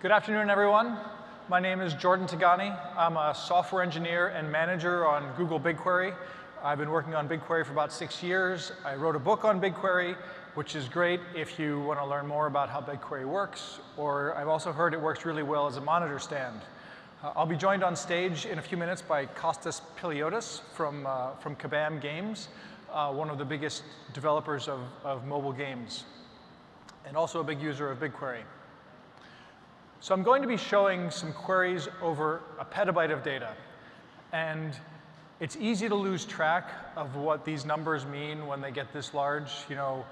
Good afternoon, everyone. My name is Jordan Tigani. I'm a software engineer and manager on Google BigQuery. I've been working on BigQuery for about 6 years. I wrote a book on BigQuery, which is great if you want to learn more about how BigQuery works, or I've also heard it works really well as a monitor stand. I'll be joined on stage in a few minutes by Kostas Piliotis from Kabam Games, one of the biggest developers of mobile games, and also a big user of BigQuery. So I'm going to be showing some queries over a petabyte of data. And it's easy to lose track of what these numbers mean when they get this large. You know,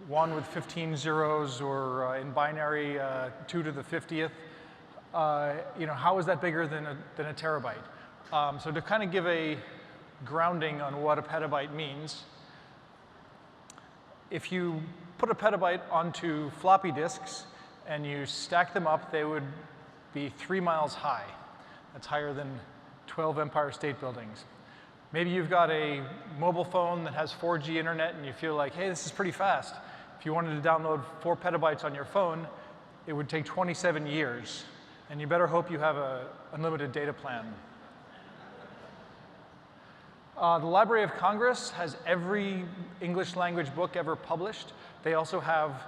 1 with 15 zeros, or in binary, 2 to the 50th. You know, how is that bigger than a terabyte? So to kind of give a grounding on what a petabyte means, if you put a petabyte onto floppy disks and you stack them up, they would be 3 miles high. That's higher than 12 Empire State Buildings. Maybe you've got a mobile phone that has 4G internet and you feel like, hey, this is pretty fast. If you wanted to download 4 petabytes on your phone, it would take 27 years. And you better hope you have an unlimited data plan. The Library of Congress has every English language book ever published. They also have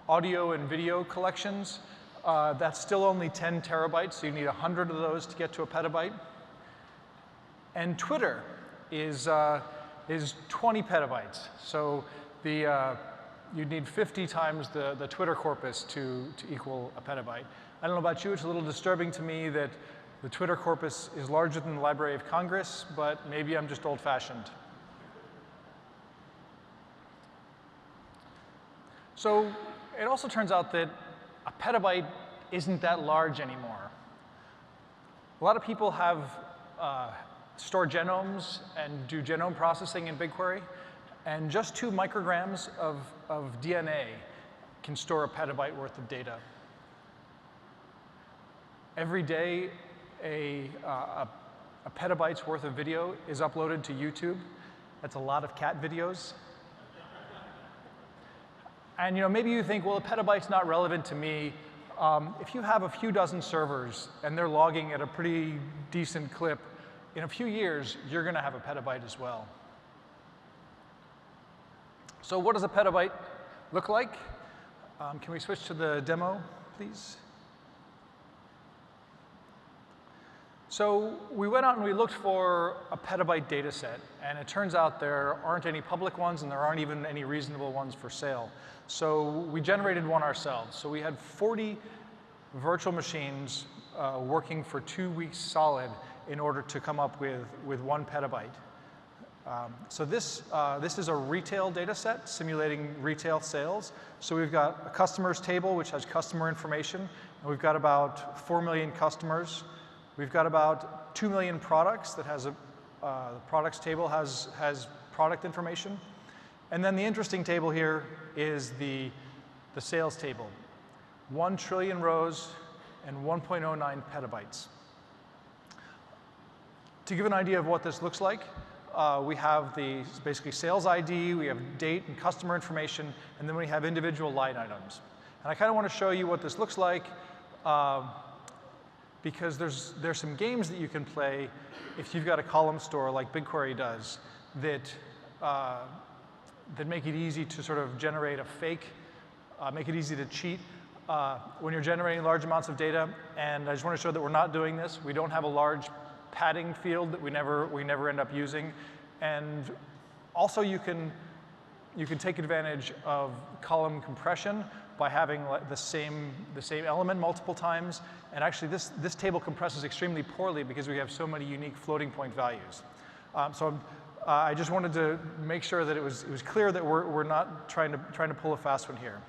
audio and video collections. That's still only 10 terabytes, so you need 100 of those to get to a petabyte. And Twitter is 20 petabytes. So you'd need 50 times the Twitter corpus to equal a petabyte. I don't know about you, it's a little disturbing to me that the Twitter corpus is larger than the Library of Congress, but maybe I'm just old-fashioned. So it also turns out that a petabyte isn't that large anymore. A lot of people have store genomes and do genome processing in BigQuery, and just 2 micrograms of DNA can store a petabyte worth of data. Every day, a petabyte's worth of video is uploaded to YouTube. That's a lot of cat videos. And you know, maybe you think, well, a petabyte's not relevant to me. If you have a few dozen servers and they're logging at a pretty decent clip, in a few years, you're going to have a petabyte as well. So what does a petabyte look like? Can we switch to the demo, please? So we went out and we looked for a petabyte data set. And it turns out there aren't any public ones, and there aren't even any reasonable ones for sale. So we generated one ourselves. So we had 40 virtual machines working for 2 weeks solid in order to come up with 1 petabyte. So this is a retail data set simulating retail sales. So we've got a customers table, which has customer information. And we've got about 4 million customers. We've got about 2 million products that has the products table has product information. And then the interesting table here is the sales table. 1 trillion rows and 1.09 petabytes. To give an idea of what this looks like, we have the basically sales ID, we have date and customer information, and then we have individual line items. And I kind of want to show you what this looks like because there's some games that you can play if you've got a column store like BigQuery does that make it easy to sort of generate a fake, make it easy to cheat when you're generating large amounts of data. And I just want to show that we're not doing this. We don't have a large padding field that we never end up using. And also you can take advantage of column compression by having the same element multiple times. And actually this table compresses extremely poorly because we have so many unique floating point values. I just wanted to make sure that it was clear that we're not trying to pull a fast one here.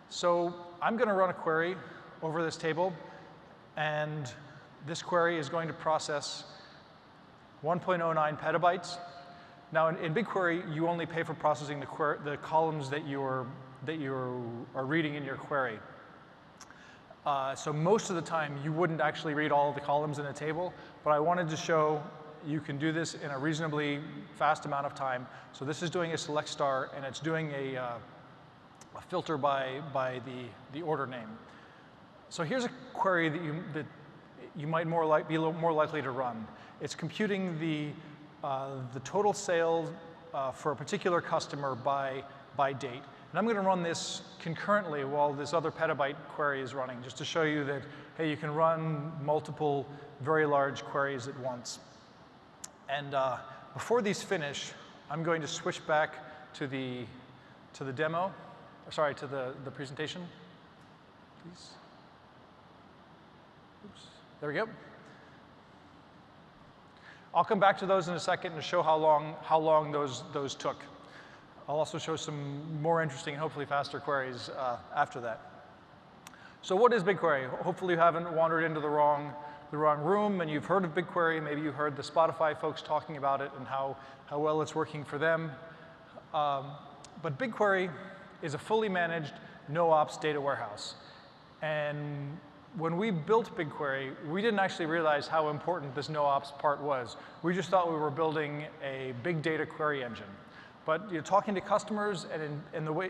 So I'm going to run a query over this table, and this query is going to process 1.09 petabytes. Now in BigQuery, you only pay for processing the columns that you are reading in your query. So most of the time, you wouldn't actually read all of the columns in a table, but I wanted to show you can do this in a reasonably fast amount of time. So this is doing a select star, and it's doing a filter by the order name. So here's a query that you might be a little more likely to run. It's computing the total sales for a particular customer by date. And I'm going to run this concurrently while this other Petabyte query is running, just to show you that, hey, you can run multiple very large queries at once. And before these finish, I'm going to switch back to the demo, sorry, to the presentation, please. Oops, there we go. I'll come back to those in a second to show how long those took. I'll also show some more interesting, hopefully faster queries after that. So what is BigQuery? Hopefully you haven't wandered into the wrong room and you've heard of BigQuery. Maybe you heard the Spotify folks talking about it and how well it's working for them. But BigQuery is a fully managed NoOps data warehouse. And when we built BigQuery, we didn't actually realize how important this NoOps part was. We just thought we were building a big data query engine. But talking to customers and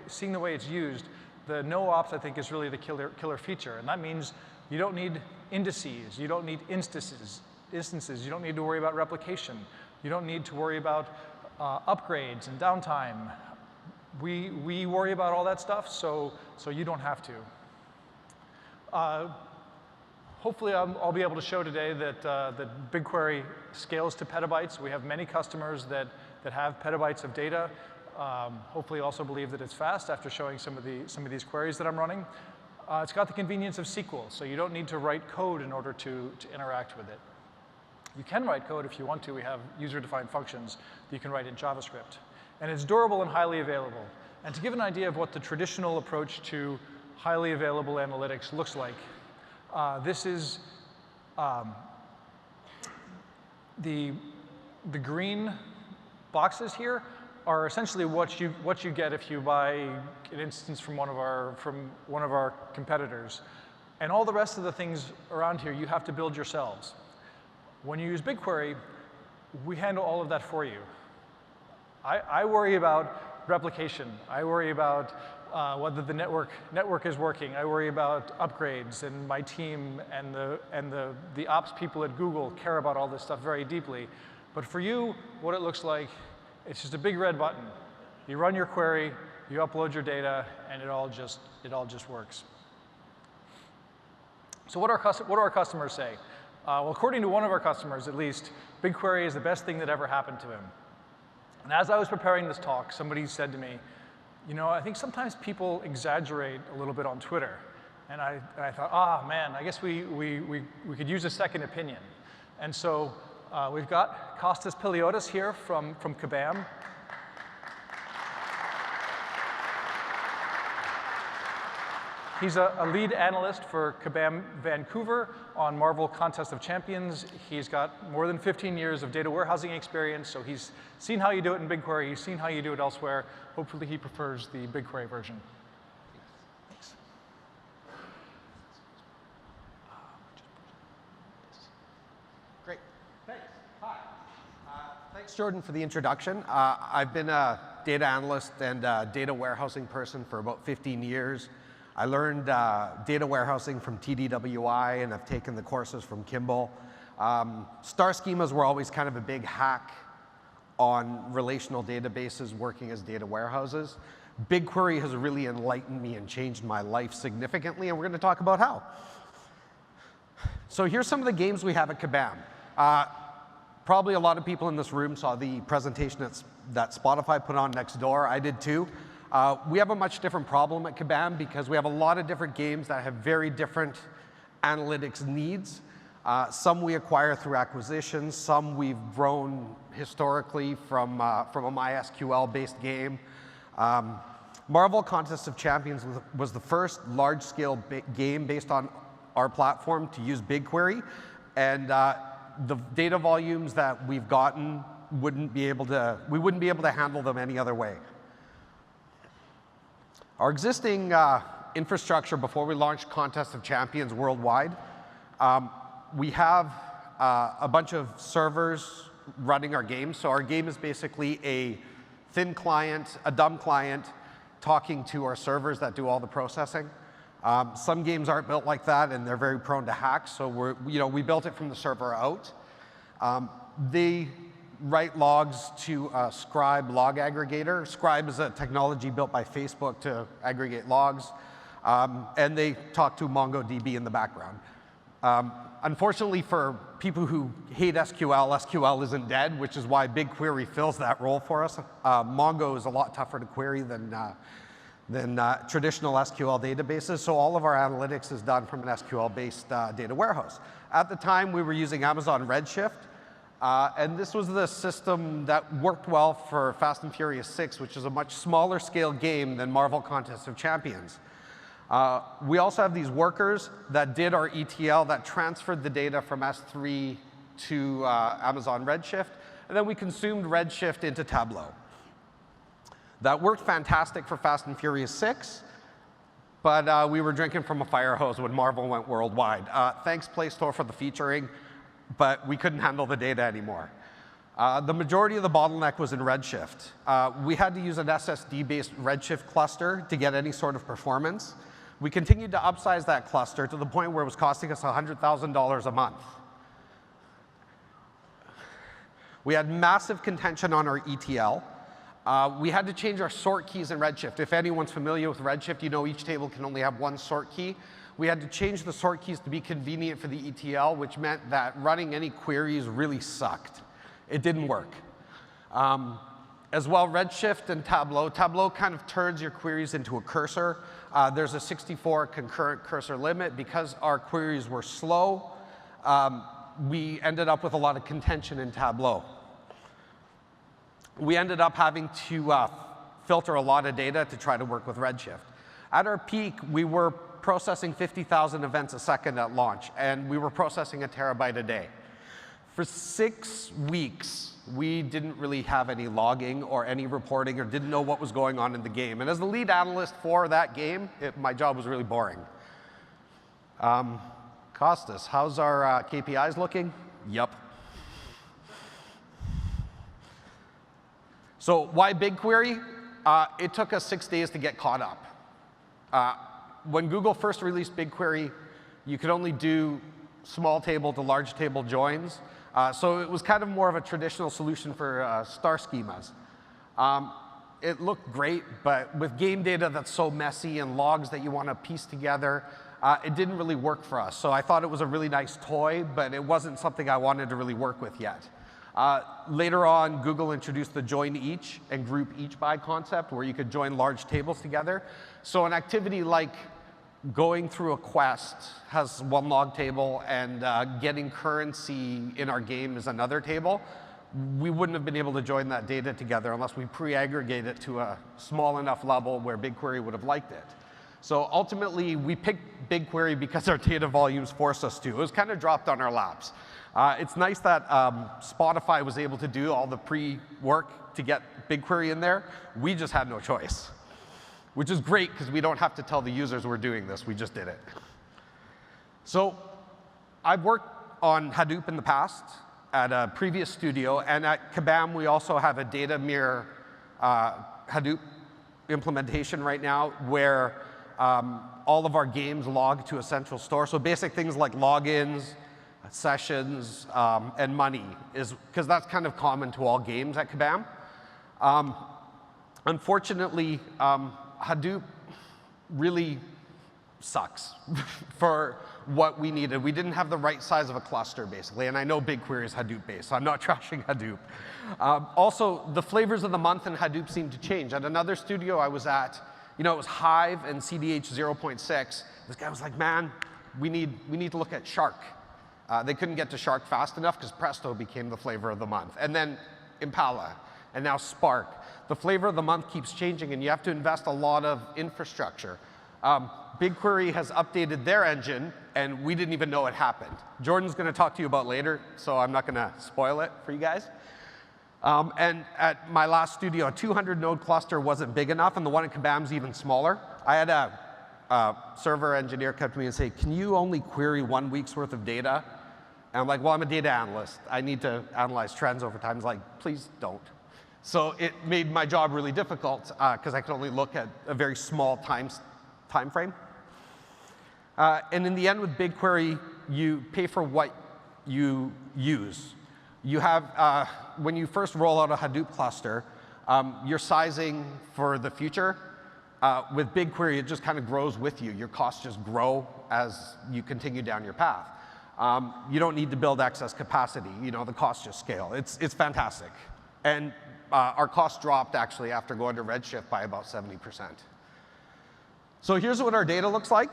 seeing the way it's used, the NoOps, I think, is really the killer feature. And that means you don't need indices. You don't need instances. You don't need to worry about replication. You don't need to worry about upgrades and downtime. We worry about all that stuff, so you don't have to. Hopefully, I'll be able to show today that BigQuery scales to petabytes. We have many customers that have petabytes of data. Hopefully, also believe that it's fast after showing some of these queries that I'm running. It's got the convenience of SQL, so you don't need to write code in order to interact with it. You can write code if you want to. We have user-defined functions that you can write in JavaScript. And it's durable and highly available. And to give an idea of what the traditional approach to highly available analytics looks like, this is the green boxes here are essentially what you get if you buy an instance from one of our competitors. And all the rest of the things around here you have to build yourselves. When you use BigQuery, we handle all of that for you. I worry about replication. I worry about whether the network is working. I worry about upgrades, and my team and the ops people at Google care about all this stuff very deeply. But for you, what it looks like, it's just a big red button. You run your query, you upload your data, and it all just works. So what do our customers say? Well, according to one of our customers, at least, BigQuery is the best thing that ever happened to him. And as I was preparing this talk, somebody said to me, I think sometimes people exaggerate a little bit on Twitter. And I thought, man, I guess we could use a second opinion. And so we've got Kostas Piliotis here from Kabam. He's a lead analyst for Kabam Vancouver on Marvel Contest of Champions. He's got more than 15 years of data warehousing experience, so he's seen how you do it in BigQuery. He's seen how you do it elsewhere. Hopefully, he prefers the BigQuery version. Thanks. Great. Thanks. Hi. Thanks, Jordan, for the introduction. I've been a data analyst and data warehousing person for about 15 years. I learned data warehousing from TDWI, and I've taken the courses from Kimball. Star schemas were always kind of a big hack on relational databases working as data warehouses. BigQuery has really enlightened me and changed my life significantly, and we're going to talk about how. So here's some of the games we have at Kabam. Probably a lot of people in this room saw the presentation that Spotify put on next door. I did too. We have a much different problem at Kabam because we have a lot of different games that have very different analytics needs. Some we acquire through acquisitions. Some we've grown historically from a MySQL-based game. Marvel Contest of Champions was the first large-scale game based on our platform to use BigQuery. And the data volumes that we've gotten, we wouldn't be able to handle them any other way. Our existing infrastructure before we launched Contest of Champions worldwide, we have a bunch of servers running our game. So our game is basically a thin client, a dumb client, talking to our servers that do all the processing. Some games aren't built like that, and they're very prone to hacks. So we built it from the server out. They write logs to Scribe log aggregator. Scribe is a technology built by Facebook to aggregate logs. And they talk to MongoDB in the background. Unfortunately, for people who hate SQL, SQL isn't dead, which is why BigQuery fills that role for us. Mongo is a lot tougher to query than traditional SQL databases, so all of our analytics is done from an SQL-based data warehouse. At the time, we were using Amazon Redshift, and this was the system that worked well for Fast and Furious 6, which is a much smaller scale game than Marvel Contest of Champions. We also have these workers that did our ETL that transferred the data from S3 to Amazon Redshift, and then we consumed Redshift into Tableau. That worked fantastic for Fast and Furious 6, but we were drinking from a fire hose when Marvel went worldwide. Thanks, Play Store, for the featuring, but we couldn't handle the data anymore. The majority of the bottleneck was in Redshift. We had to use an SSD-based Redshift cluster to get any sort of performance. We continued to upsize that cluster to the point where it was costing us $100,000 a month. We had massive contention on our ETL. We had to change our sort keys in Redshift. If anyone's familiar with Redshift, you know each table can only have one sort key. We had to change the sort keys to be convenient for the ETL, which meant that running any queries really sucked. It didn't work. As well, Redshift and Tableau. Tableau kind of turns your queries into a cursor. There's a 64 concurrent cursor limit. Because our queries were slow, we ended up with a lot of contention in Tableau. We ended up having to filter a lot of data to try to work with Redshift. At our peak, we were processing 50,000 events a second at launch, and we were processing a terabyte a day. For 6 weeks, we didn't really have any logging or any reporting or didn't know what was going on in the game. And as the lead analyst for that game, my job was really boring. Costas, how's our KPIs looking? Yup. So why BigQuery? It took us 6 days to get caught up. When Google first released BigQuery, you could only do small table to large table joins. So it was kind of more of a traditional solution for star schemas. It looked great, but with game data that's so messy and logs that you want to piece together, it didn't really work for us. So I thought it was a really nice toy, but it wasn't something I wanted to really work with yet. Later on, Google introduced the join each and group each by concept, where you could join large tables together. So an activity like going through a quest has one log table, and getting currency in our game is another table. We wouldn't have been able to join that data together unless we pre-aggregate it to a small enough level where BigQuery would have liked it. So ultimately, we picked BigQuery because our data volumes forced us to. It was kind of dropped on our laps. It's nice that Spotify was able to do all the pre-work to get BigQuery in there. We just had no choice, which is great because we don't have to tell the users we're doing this. We just did it. So I've worked on Hadoop in the past at a previous studio, and at Kabam, we also have a data mirror Hadoop implementation right now where all of our games log to a central store. So basic things like logins, sessions, and money, is because that's kind of common to all games at Kabam. Unfortunately, Hadoop really sucks for what we needed. We didn't have the right size of a cluster, basically. And I know BigQuery is Hadoop-based, so I'm not trashing Hadoop. Also, the flavors of the month in Hadoop seem to change. At another studio I was at, it was Hive and CDH 0.6. This guy was like, man, we need to look at Shark. They couldn't get to Shark fast enough because Presto became the flavor of the month. And then Impala, and now Spark. The flavor of the month keeps changing, and you have to invest a lot of infrastructure. BigQuery has updated their engine, and we didn't even know it happened. Jordan's going to talk to you about later, so I'm not going to spoil it for you guys. And at my last studio, a 200-node cluster wasn't big enough, and the one at Kabam's even smaller. I had a server engineer come to me and say, can you only query 1 week's worth of data? And I'm like, well, I'm a data analyst. I need to analyze trends over time. He's like, please don't. So it made my job really difficult because I could only look at a very small time frame. And in the end, with BigQuery, you pay for what you use. You have, when you first roll out a Hadoop cluster, your sizing for the future, with BigQuery, it just kind of grows with you. Your costs just grow as you continue down your path. You don't need to build excess capacity. You know, the costs just scale. It's fantastic. And our costs dropped, actually, after going to Redshift by about 70%. So here's what our data looks like.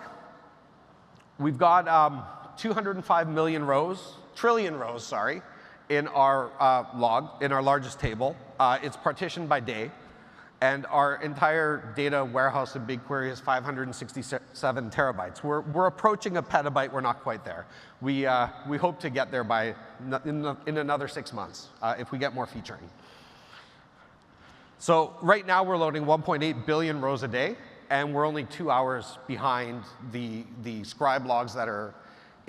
We've got 205 million rows, trillion rows, sorry, in our log, in our largest table. It's partitioned by day. And our entire data warehouse in BigQuery is 567 terabytes. We're approaching a petabyte. We're not quite there. We hope to get there by in another 6 months if we get more featuring. So right now we're loading 1.8 billion rows a day, and we're only 2 hours behind the scribe logs that are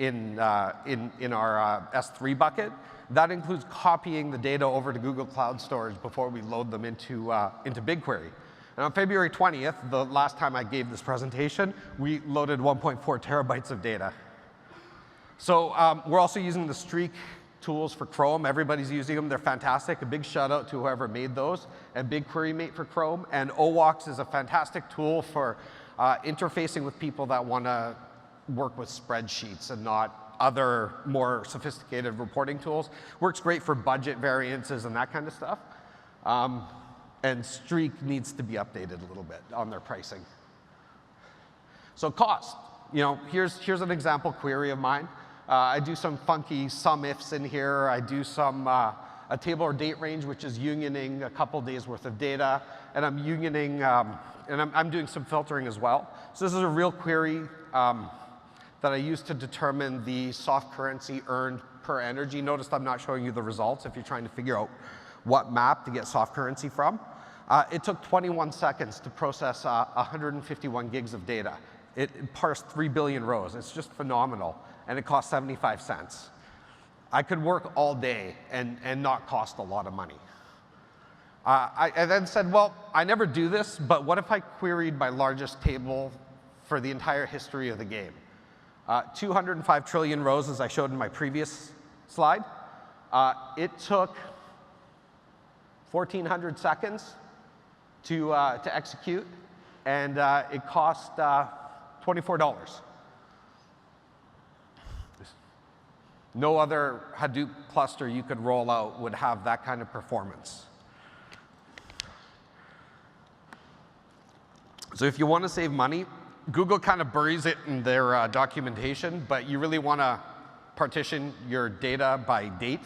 in our S3 bucket. That includes copying the data over to Google Cloud Storage before we load them into BigQuery. And on February 20th, the last time I gave this presentation, we loaded 1.4 terabytes of data. So we're also using the streak tools for Chrome. Everybody's using them. They're fantastic. A big shout out to whoever made those, and BigQuery Mate for Chrome. And OWalks is a fantastic tool for interfacing with people that want to work with spreadsheets and not other more sophisticated reporting tools. Works great for budget variances and that kind of stuff. And Streak needs to be updated a little bit on their pricing. So cost. You know, here's an example query of mine. I do some funky sum ifs in here. I do some a table or date range, which is unioning a couple days worth of data, and I'm unioning and I'm doing some filtering as well. So this is a real query that I use to determine the soft currency earned per energy. Notice I'm not showing you the results if you're trying to figure out what map to get soft currency from. It took 21 seconds to process 151 gigs of data. It parsed 3 billion rows. It's just phenomenal, and it cost 75 cents. I could work all day and not cost a lot of money. I then said, well, I never do this, but what if I queried my largest table for the entire history of the game? 205 trillion rows, as I showed in my previous slide. It took 1,400 seconds to execute, and it cost $24. No other Hadoop cluster you could roll out would have that kind of performance. So if you want to save money, Google kind of buries it in their documentation, but you really want to partition your data by date.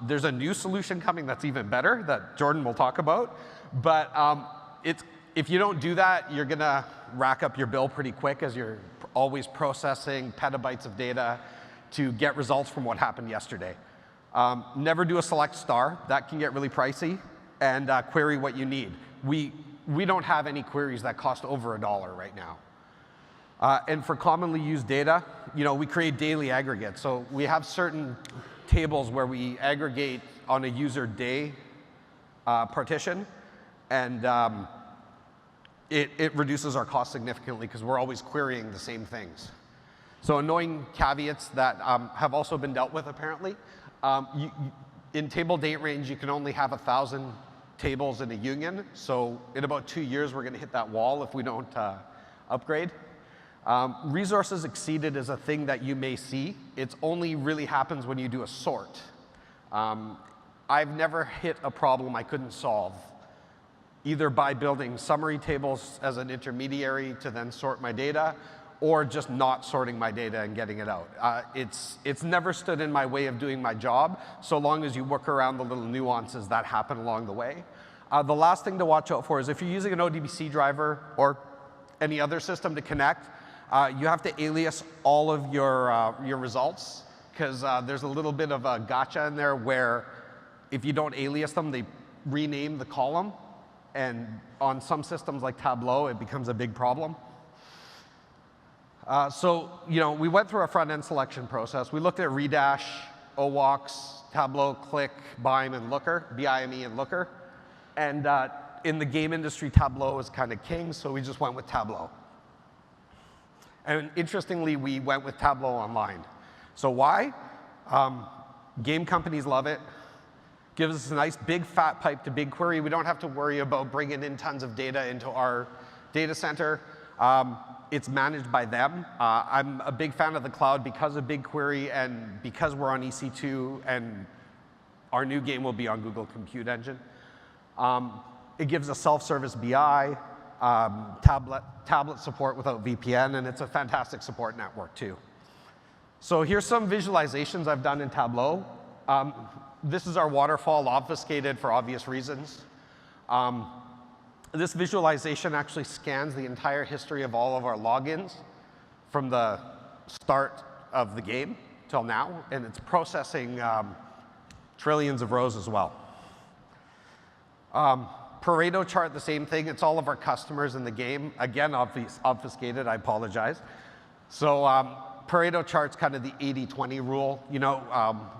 There's a new solution coming that's even better that Jordan will talk about. But if you don't do that, you're going to rack up your bill pretty quick as you're always processing petabytes of data to get results from what happened yesterday. Never do a select star. That can get really pricey. And query what you need. We don't have any queries that cost over $1 right now. And for commonly used data, you know, we create daily aggregates. So we have certain tables where we aggregate on a user day partition, and it reduces our cost significantly because we're always querying the same things. So annoying caveats that have also been dealt with apparently. In table date range, you can only have 1,000 tables in a union. So in about 2 years, we're going to hit that wall if we don't upgrade. Resources exceeded is a thing that you may see. It only really happens when you do a sort. I've never hit a problem I couldn't solve, either by building summary tables as an intermediary to then sort my data, or just not sorting my data and getting it out. It's never stood in my way of doing my job, so long as you work around the little nuances that happen along the way. The last thing to watch out for is if you're using an ODBC driver or any other system to connect, you have to alias all of your results, because there's a little bit of a gotcha in there where if you don't alias them, they rename the column, and on some systems like Tableau, it becomes a big problem. So, you know, we went through our front-end selection process. We looked at Redash, OWalks, Tableau, Click, BIME, and Looker, BIME and Looker. And in the game industry, Tableau is kind of king, so we just went with Tableau. And interestingly, we went with Tableau Online. So why? Game companies love it. Gives us a nice big fat pipe to BigQuery. We don't have to worry about bringing in tons of data into our data center. It's managed by them. I'm a big fan of the cloud because of BigQuery and because we're on EC2 and our new game will be on Google Compute Engine. It gives us self-service BI, tablet support without VPN, and it's a fantastic support network too. So here's some visualizations I've done in Tableau. This is our waterfall obfuscated for obvious reasons. This visualization actually scans the entire history of all of our logins from the start of the game till now, and it's processing trillions of rows as well. Pareto chart, the same thing. It's all of our customers in the game. Again, obfuscated, I apologize. So Pareto chart's kind of the 80-20 rule, you know,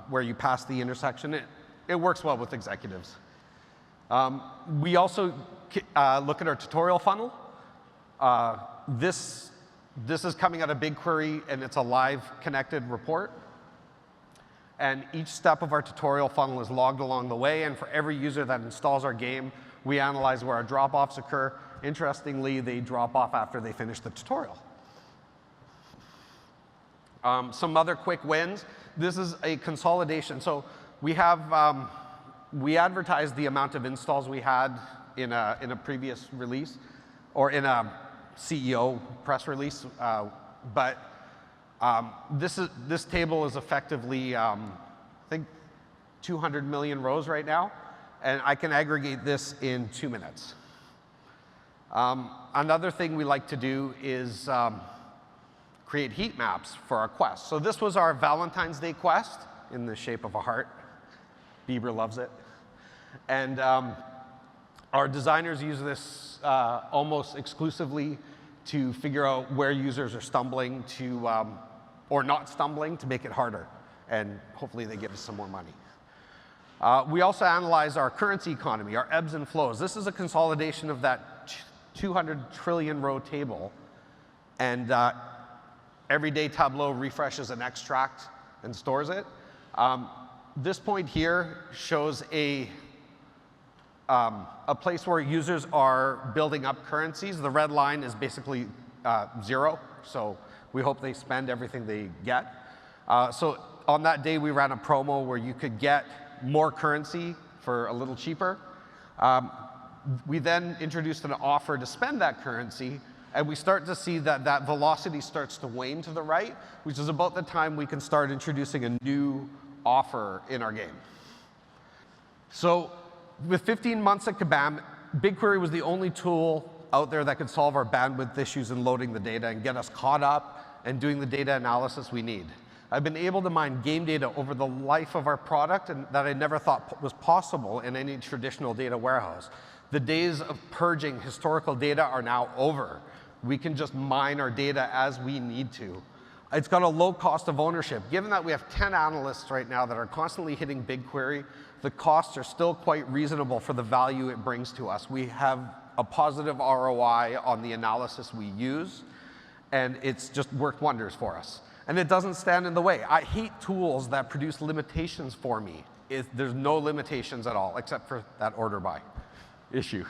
where you pass the intersection. It works well with executives. We also look at our tutorial funnel. This is coming out of BigQuery, and it's a live connected report. And each step of our tutorial funnel is logged along the way, and for every user that installs our game, we analyze where our drop-offs occur. Interestingly, they drop off after they finish the tutorial. Some other quick wins. This is a consolidation. So we have, we advertised the amount of installs we had in a previous release, or in a CEO press release, but this table is effectively, I think, 200 million rows right now, and I can aggregate this in 2 minutes. Another thing we like to do is create heat maps for our quests. So this was our Valentine's Day quest in the shape of a heart. Bieber loves it. And our designers use this almost exclusively to figure out where users are stumbling to, or not stumbling, to make it harder. And hopefully they give us some more money. We also analyze our currency economy, our ebbs and flows. This is a consolidation of that 200 trillion row table. And every day Tableau refreshes an extract and stores it. This point here shows a place where users are building up currencies. The red line is basically 0, so we hope they spend everything they get. So on that day, we ran a promo where you could get more currency for a little cheaper. We then introduced an offer to spend that currency, and we start to see that that velocity starts to wane to the right, which is about the time we can start introducing a new offer in our game. So with 15 months at Kabam, BigQuery was the only tool out there that could solve our bandwidth issues in loading the data and get us caught up and doing the data analysis we need. I've been able to mine game data over the life of our product and that I never thought was possible in any traditional data warehouse. The days of purging historical data are now over. We can just mine our data as we need to. It's got a low cost of ownership. Given that we have 10 analysts right now that are constantly hitting BigQuery, the costs are still quite reasonable for the value it brings to us. We have a positive ROI on the analysis we use, and it's just worked wonders for us. And it doesn't stand in the way. I hate tools that produce limitations for me. There's no limitations at all, except for that order by issue.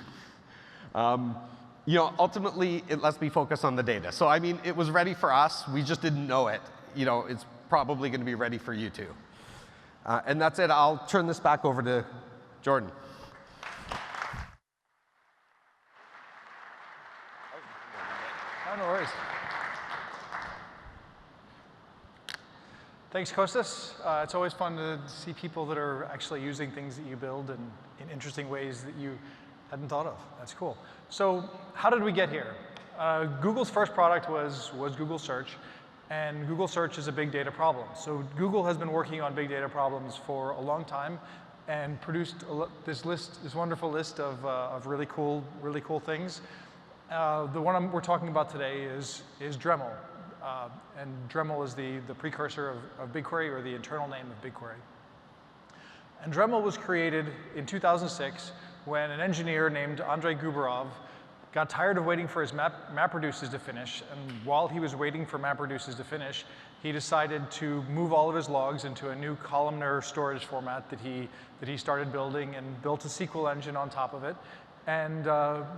You know, ultimately, it lets me focus on the data. So, I mean, it was ready for us. We just didn't know it. You know, it's probably going to be ready for you too. And that's it. I'll turn this back over to Jordan. Oh, no worries. Thanks, Kostas. It's always fun to see people that are actually using things that you build in interesting ways that you hadn't thought of. That's cool. So how did we get here? Google's first product was Google Search, and Google Search is a big data problem. So Google has been working on big data problems for a long time and produced this wonderful list of really cool things. The one we're talking about today is Dremel. And Dremel is the precursor of BigQuery, or the internal name of BigQuery. And Dremel was created in 2006 when an engineer named Andrei Gubarov got tired of waiting for his map reduces to finish, and while he was waiting for map reduces to finish, he decided to move all of his logs into a new columnar storage format that he started building, and built a SQL engine on top of it. And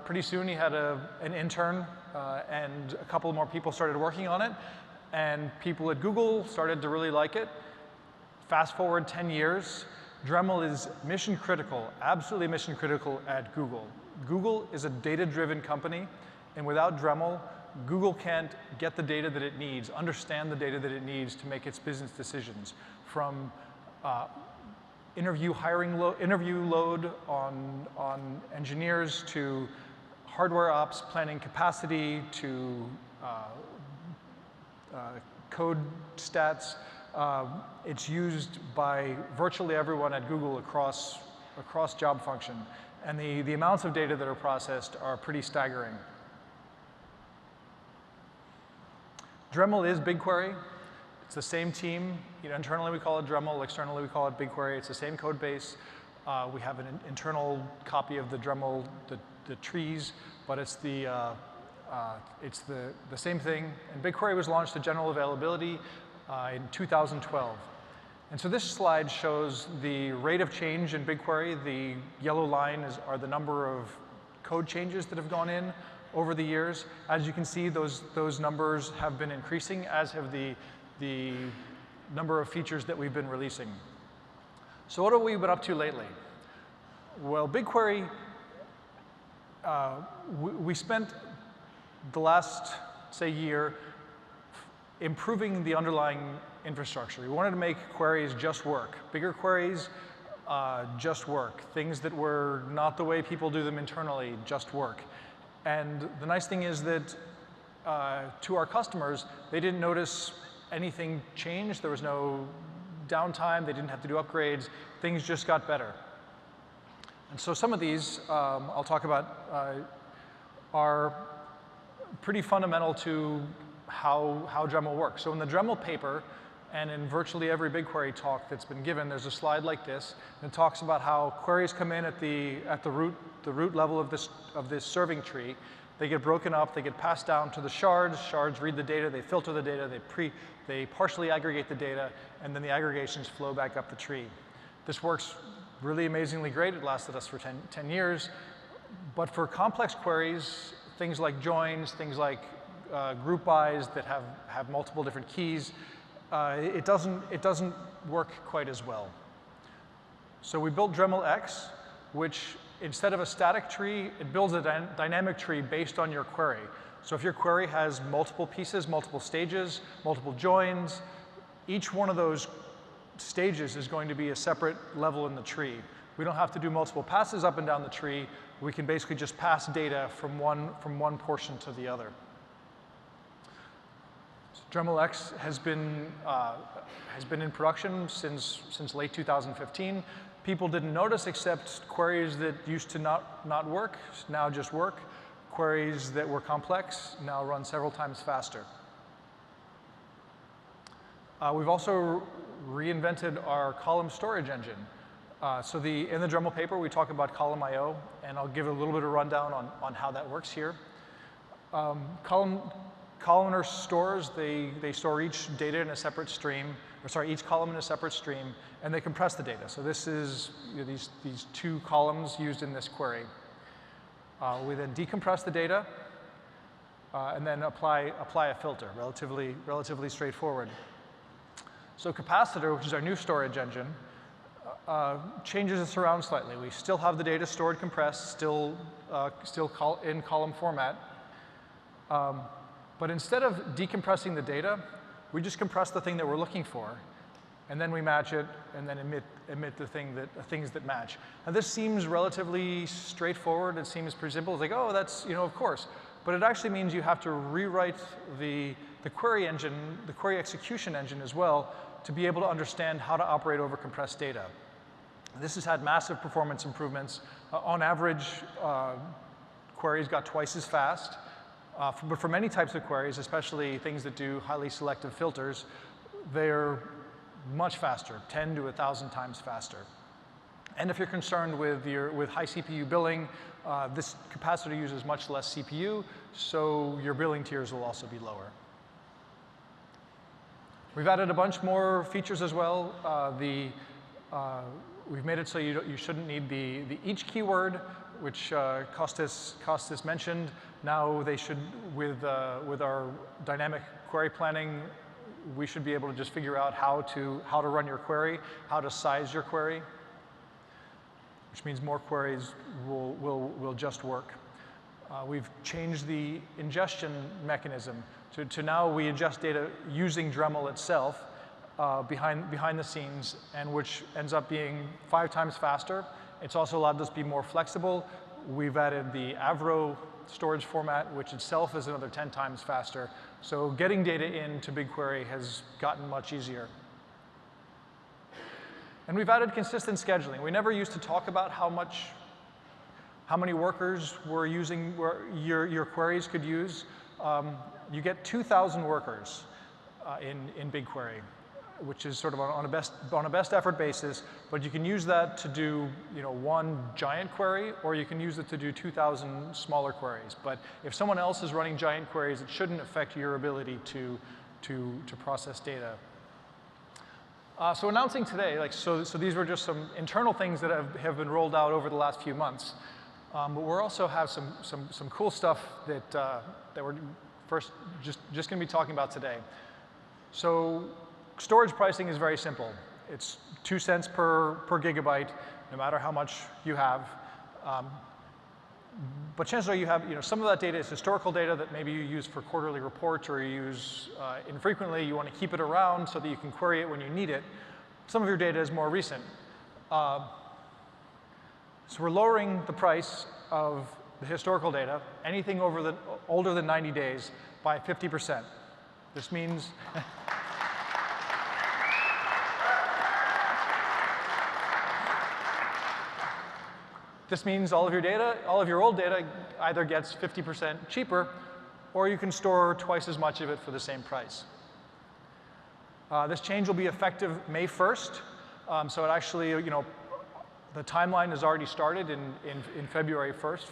pretty soon he had an intern, and a couple more people started working on it, and people at Google started to really like it. Fast forward 10 years, Dremel is mission critical, absolutely mission critical at Google. Google is a data-driven company, and without Dremel, Google can't get the data that it needs, understand the data that it needs to make its business decisions, from interview load on engineers, to hardware ops, planning capacity, to code stats. It's used by virtually everyone at Google across job function. And the amounts of data that are processed are pretty staggering. Dremel is BigQuery. It's the same team. Internally we call it Dremel. Externally we call it BigQuery. It's the same code base. We have an internal copy of the Dremel, the trees, but it's the same thing. And BigQuery was launched to general availability in 2012. And so this slide shows the rate of change in BigQuery. The yellow line are the number of code changes that have gone in over the years. As you can see, those numbers have been increasing, as have the number of features that we've been releasing. So what have we been up to lately? Well, BigQuery, we spent the last, say, year improving the underlying infrastructure. We wanted to make queries just work. Bigger queries just work. Things that were not the way people do them internally just work. And the nice thing is that to our customers, they didn't notice anything change. There was no downtime. They didn't have to do upgrades. Things just got better. And so some of these I'll talk about are pretty fundamental to how Dremel works. So in the Dremel paper, and in virtually every BigQuery talk that's been given, there's a slide like this, and it talks about how queries come in at the root level of this serving tree. They get broken up, they get passed down to the shards. Shards read the data, they filter the data, they partially aggregate the data, and then the aggregations flow back up the tree. This works really amazingly great. It lasted us for 10 years. But for complex queries, things like joins, things like group bys that have multiple different keys, it doesn't work quite as well. So we built Dremel X, which instead of a static tree, it builds a dynamic tree based on your query. So if your query has multiple pieces, multiple stages, multiple joins, each one of those stages is going to be a separate level in the tree. We don't have to do multiple passes up and down the tree. We can basically just pass data from one portion to the other. Dremel X has been in production since late 2015. People didn't notice, except queries that used to not work now just work. Queries that were complex now run several times faster. We've also reinvented our column storage engine. So in the Dremel paper, we talk about column I/O, and I'll give a little bit of rundown on how that works here. Columnar stores, they store each data in a separate stream, each column in a separate stream, and they compress the data. So this is these two columns used in this query. We then decompress the data, and then apply a filter, relatively straightforward. So Capacitor, which is our new storage engine, changes this around slightly. We still have the data stored compressed, still in column format. But instead of decompressing the data, we just compress the thing that we're looking for, and then we match it, and then emit the things that match. Now this seems relatively straightforward. It seems pretty simple. It's like, oh, that's, of course. But it actually means you have to rewrite the query engine, the query execution engine as well, to be able to understand how to operate over compressed data. This has had massive performance improvements. On average, queries got twice as fast. But for many types of queries, especially things that do highly selective filters, they're much faster, 10 to 1,000 times faster. And if you're concerned with high CPU billing, this capacitor uses much less CPU, so your billing tiers will also be lower. We've added a bunch more features as well. We've made it so you shouldn't need the each keyword, which Costas mentioned. Now they should, with our dynamic query planning, we should be able to just figure out how to run your query, how to size your query, which means more queries will just work. We've changed the ingestion mechanism to now we ingest data using Dremel itself behind the scenes, and which ends up being 5 times faster. It's also allowed us to be more flexible. We've added the Avro storage format, which itself is another 10 times faster. So getting data into BigQuery has gotten much easier. And we've added consistent scheduling. We never used to talk about how many workers your queries could use. You get 2,000 workers in BigQuery, which is sort of on a best effort basis, but you can use that to do one giant query, or you can use it to do 2,000 smaller queries. But if someone else is running giant queries, it shouldn't affect your ability to process data. So announcing today, so these were just some internal things that have been rolled out over the last few months. But we'll also have some cool stuff that we're first just going to be talking about today. So storage pricing is very simple. It's 2 cents per gigabyte, no matter how much you have. But chances are you have, some of that data is historical data that maybe you use for quarterly reports, or you use infrequently. You want to keep it around so that you can query it when you need it. Some of your data is more recent. So we're lowering the price of the historical data, anything older than 90 days, by 50%. This means This means all of your old data either gets 50% cheaper, or you can store twice as much of it for the same price. This change will be effective May 1st. So it actually, the timeline has already started in February 1st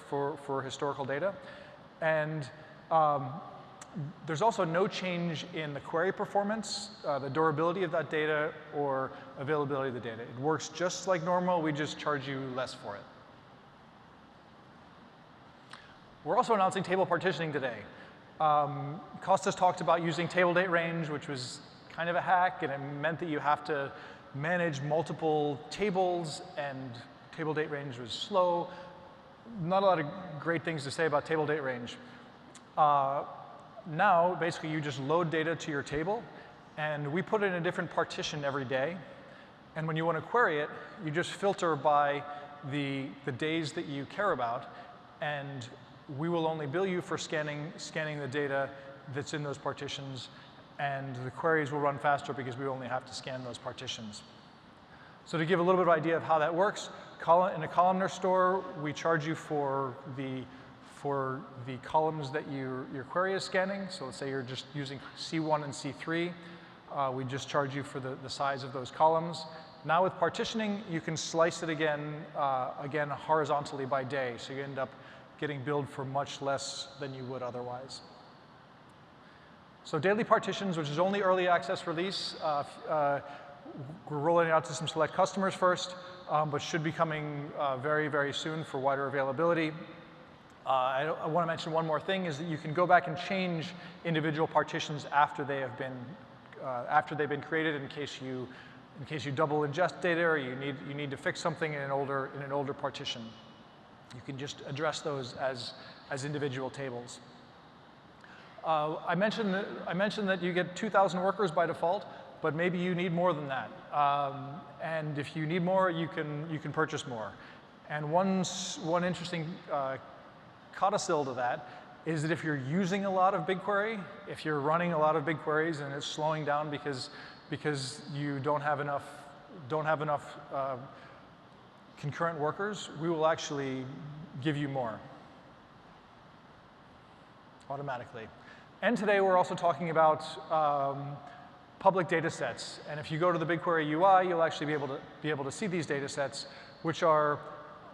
for historical data. And there's also no change in the query performance, the durability of that data, or availability of the data. It works just like normal. We just charge you less for it. We're also announcing table partitioning today. Costas talked about using table date range, which was kind of a hack, and it meant that you have to manage multiple tables, and table date range was slow. Not a lot of great things to say about table date range. Now, basically, you just load data to your table, and we put it in a different partition every day. And when you want to query it, you just filter by the days that you care about, and we will only bill you for scanning the data that's in those partitions, and the queries will run faster because we only have to scan those partitions. So to give a little bit of idea of how that works, in a columnar store, we charge you for the columns that your query is scanning. So let's say you're just using C1 and C3. We just charge you for the size of those columns. Now with partitioning, you can slice it again horizontally by day. So you end up getting billed for much less than you would otherwise. So daily partitions, which is only early access release, we're rolling it out to some select customers first, but should be coming very, very soon for wider availability. I want to mention one more thing, is that you can go back and change individual partitions after they've been created, in case you double ingest data, or you need to fix something in an older partition. You can just address those as individual tables. I mentioned that you get 2,000 workers by default, but maybe you need more than that. And if you need more, you can purchase more. And one interesting codicil to that is that if you're using a lot of BigQuery, if you're running a lot of BigQueries and it's slowing down because you don't have enough concurrent workers, we will actually give you more automatically. And today we're also talking about public data sets. And if you go to the BigQuery UI, you'll actually be able to see these data sets. which are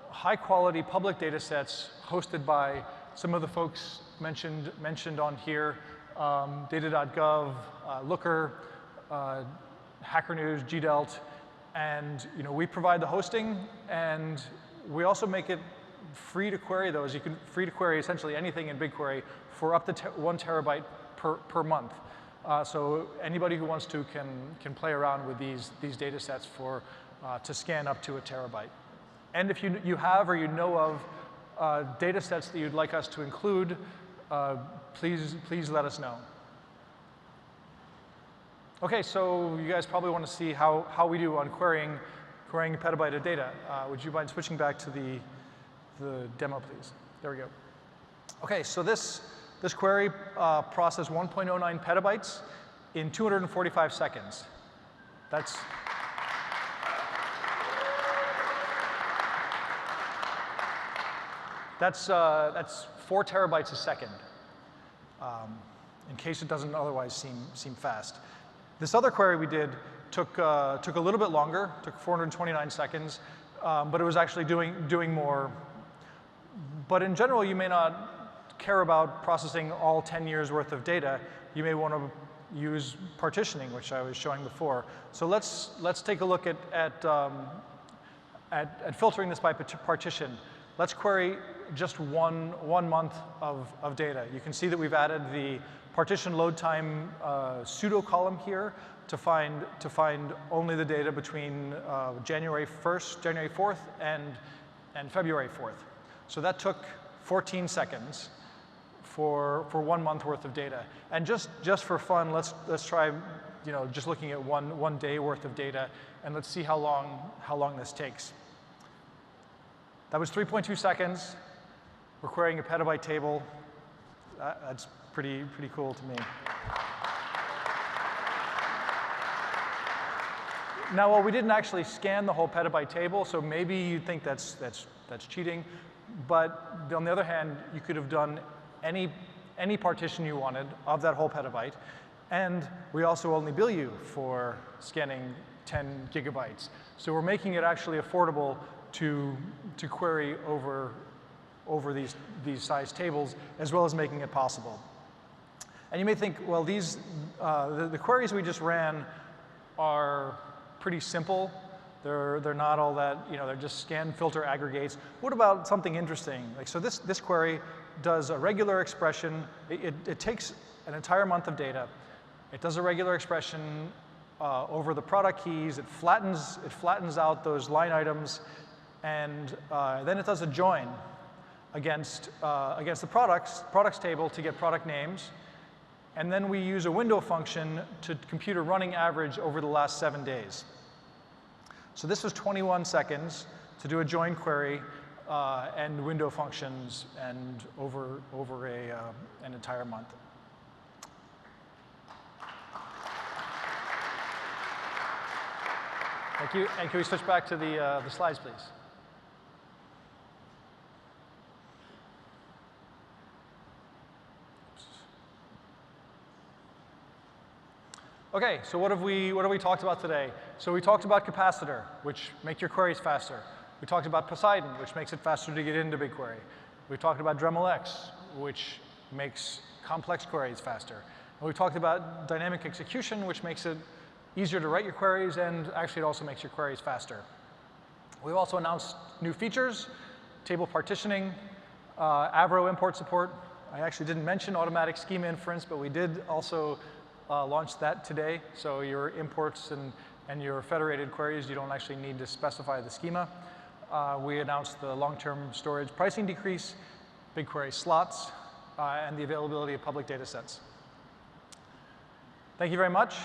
high-quality public data sets hosted by some of the folks mentioned on here, data.gov, Looker, Hacker News, GDELT, and we provide the hosting, and we also make it free to query those. You can free to query essentially anything in BigQuery for up to 1 terabyte per month. So anybody who wants to can play around with these data sets to scan up to 1 terabyte. And if you have or you know of data sets that you'd like us to include, please let us know. OK, so you guys probably want to see how we do on querying a petabyte of data. Would you mind switching back to the demo, please? There we go. OK, so this query processed 1.09 petabytes in 245 seconds. That's 4 terabytes a second, in case it doesn't otherwise seem fast. This other query we did took a little bit longer, took 429 seconds, but it was actually doing more. But in general, you may not care about processing all 10 years worth of data. You may want to use partitioning, which I was showing before. So let's take a look at filtering this by partition. Let's query just one month of data. You can see that we've added the partition load time pseudo column here to find only the data between January 4th and February 4th. So that took 14 seconds for 1 month worth of data. And just for fun, let's try just looking at one day worth of data, and let's see how long this takes. That was 3.2 seconds. We're querying a petabyte table. That's pretty cool to me. Now, well, we didn't actually scan the whole petabyte table, so maybe you'd think that's cheating. But on the other hand, you could have done any partition you wanted of that whole petabyte, and we also only bill you for scanning 10 gigabytes. So we're making it actually affordable to query over these size tables, as well as making it possible. And you may think, well, the queries we just ran are pretty simple. They're not all that, they're just scan, filter, aggregates. What about something interesting? So this query does a regular expression. It takes an entire month of data. It does a regular expression over the product keys. It flattens out those line items, and then it does a join against the products table to get product names. And then we use a window function to compute a running average over the last 7 days. So this was 21 seconds to do a join query and window functions and over an entire month. Thank you. And can we switch back to the slides, please? OK, so what have we talked about today? So we talked about Capacitor, which make your queries faster. We talked about Poseidon, which makes it faster to get into BigQuery. We talked about Dremel X, which makes complex queries faster. And we talked about dynamic execution, which makes it easier to write your queries, and actually it also makes your queries faster. We've also announced new features, table partitioning, Avro import support. I actually didn't mention automatic schema inference, but we did also launch that today. So your imports and your federated queries, you don't actually need to specify the schema. We announced the long-term storage pricing decrease, BigQuery slots, and the availability of public data sets. Thank you very much.